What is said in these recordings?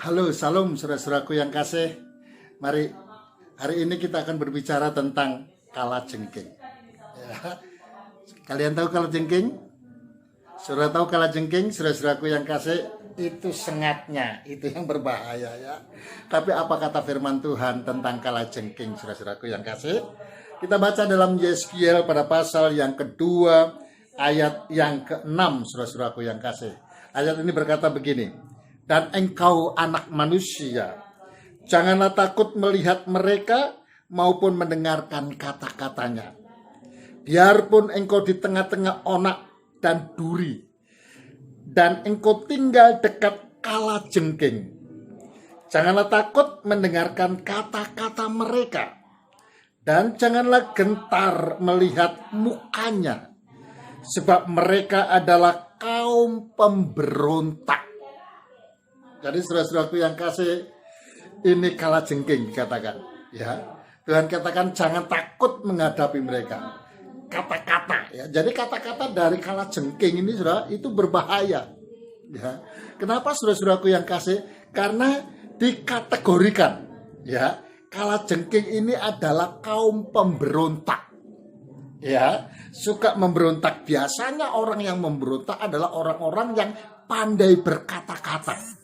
Halo, salam saudara-saudaraku yang kasih. Mari, hari ini kita akan berbicara tentang kalajengking. Ya. Kalian tahu kalajengking? Saudara tahu kalajengking, saudara-saudaraku yang kasih? Itu sengatnya, itu yang berbahaya ya. Tapi apa kata firman Tuhan tentang kalajengking, saudara-saudaraku yang kasih? Kita baca dalam Yeskiel pada pasal yang kedua, ayat yang ke-6, saudara-saudaraku yang kasih. Ayat ini berkata begini. Dan engkau anak manusia, janganlah takut melihat mereka maupun mendengarkan kata-katanya. Biarpun engkau di tengah-tengah onak dan duri, dan engkau tinggal dekat kalajengking, janganlah takut mendengarkan kata-kata mereka, dan janganlah gentar melihat mukanya, sebab mereka adalah kaum pemberontak. Jadi saudara-saudaraku yang kasih, ini kalajengking dikatakan. Ya, Tuhan katakan jangan takut menghadapi mereka. Kata-kata, ya. Jadi kata-kata dari kalajengking ini, saudara, itu berbahaya. Ya, kenapa saudara-saudaraku yang kasih? Karena dikategorikan, ya, kalajengking ini adalah kaum pemberontak. Ya, suka memberontak. Biasanya orang yang memberontak adalah orang-orang yang pandai berkata-kata.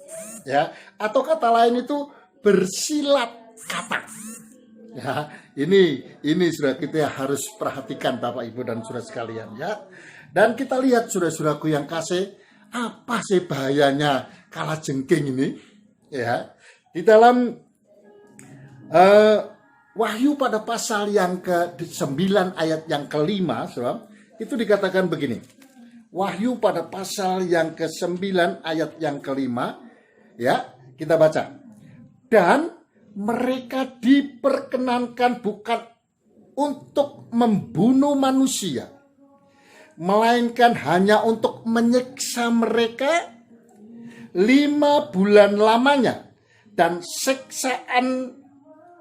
Ya, atau kata lain itu bersilat kata. Ya, ini sudah kita harus perhatikan Bapak Ibu dan saudara sekalian ya. Dan kita lihat saudara-saudaraku yang kasih, apa sih bahayanya kalajengking ini? Ya, di dalam Wahyu pada pasal yang ke-9 ayat yang ke-5, saudara, itu dikatakan begini. Wahyu pada pasal yang ke-9 ayat yang ke-5, ya, kita baca. Dan mereka diperkenankan bukan untuk membunuh manusia, melainkan hanya untuk menyiksa mereka 5 bulan lamanya. Dan siksaan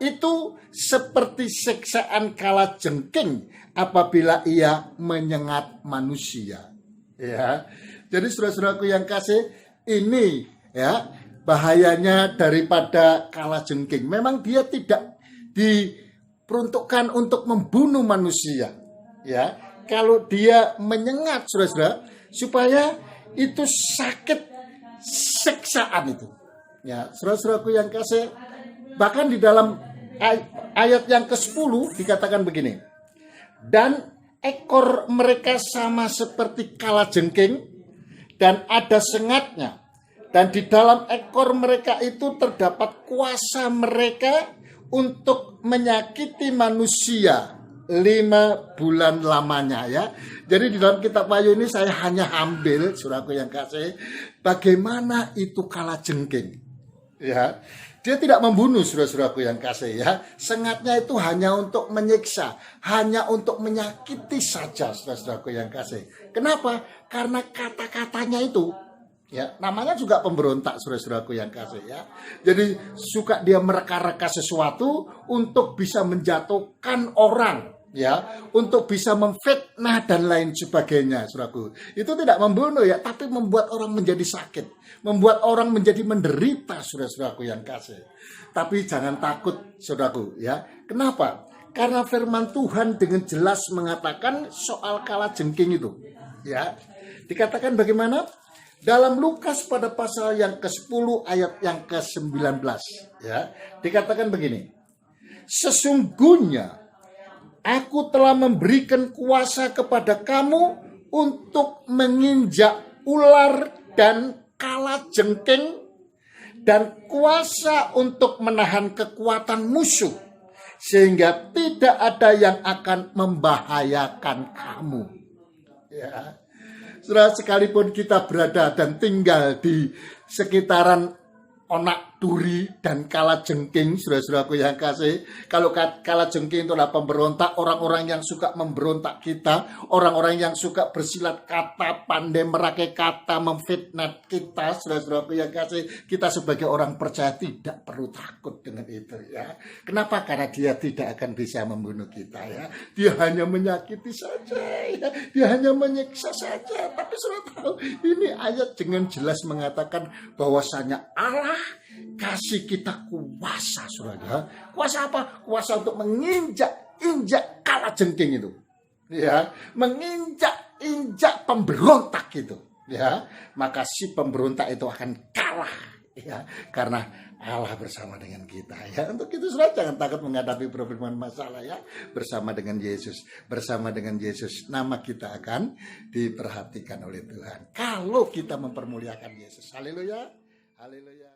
itu seperti siksaan kalajengking apabila ia menyengat manusia. Ya, jadi saudara-saudaraku yang kasih, ini ya bahayanya daripada kalajengking. Memang dia tidak diperuntukkan untuk membunuh manusia. Ya, kalau dia menyengat saudara-saudara, supaya itu sakit siksaan itu. Ya, saudara-saudaraku yang kasih, bahkan di dalam ayat yang ke-10 dikatakan begini. Dan ekor mereka sama seperti kalajengking dan ada sengatnya. Dan di dalam ekor mereka itu terdapat kuasa mereka untuk menyakiti manusia 5 bulan lamanya ya. Jadi di dalam kitab Wahyu ini saya hanya ambil, saudaraku yang kasih, bagaimana itu kalajengking. Ya, dia tidak membunuh saudara-saudaraku yang kasih ya. Sengatnya itu hanya untuk menyiksa, hanya untuk menyakiti saja saudara-saudaraku yang kasih. Kenapa? Karena kata-katanya itu, ya, namanya juga pemberontak saudara-saudaraku yang kasih ya. Jadi suka dia mereka-reka sesuatu untuk bisa menjatuhkan orang, ya, untuk bisa memfitnah dan lain sebagainya, saudaraku. Itu tidak membunuh ya, tapi membuat orang menjadi sakit, membuat orang menjadi menderita, saudara-saudaraku yang kasih. Tapi jangan takut, saudaraku ya. Kenapa? Karena firman Tuhan dengan jelas mengatakan soal kalajengking itu, ya. Dikatakan bagaimana? Dalam Lukas pada pasal yang ke-10 ayat yang ke-19 ya, dikatakan begini. Sesungguhnya aku telah memberikan kuasa kepada kamu untuk menginjak ular dan kalajengking dan kuasa untuk menahan kekuatan musuh sehingga tidak ada yang akan membahayakan kamu. Ya. Saudara, sekalipun kita berada dan tinggal di sekitaran onak duri dan kalajengking, saudara-saudaraku yang kasih, kalau kalajengking itu adalah pemberontak, orang-orang yang suka memberontak kita, orang-orang yang suka bersilat kata, pandai merakai kata, memfitnah kita, saudara-saudaraku yang kasih, kita sebagai orang percaya tidak perlu takut dengan itu ya. Kenapa? Karena dia tidak akan bisa membunuh kita ya. Dia hanya menyakiti saja ya. Dia hanya menyiksa saja. Tapi saudara Ini ayat dengan jelas mengatakan bahwasanya Allah kasih kita kuasa, saudara. Kuasa apa? Kuasa untuk menginjak kalajengking itu. Ya, menginjak pemberontak itu. Ya, maka si pemberontak itu akan kalah. Ya, karena Allah bersama dengan kita. Ya, untuk itu sudah jangan takut menghadapi problem masalah ya. Bersama dengan Yesus, nama kita akan diperhatikan oleh Tuhan. Kalau kita mempermuliakan Yesus. Haleluya. Haleluya.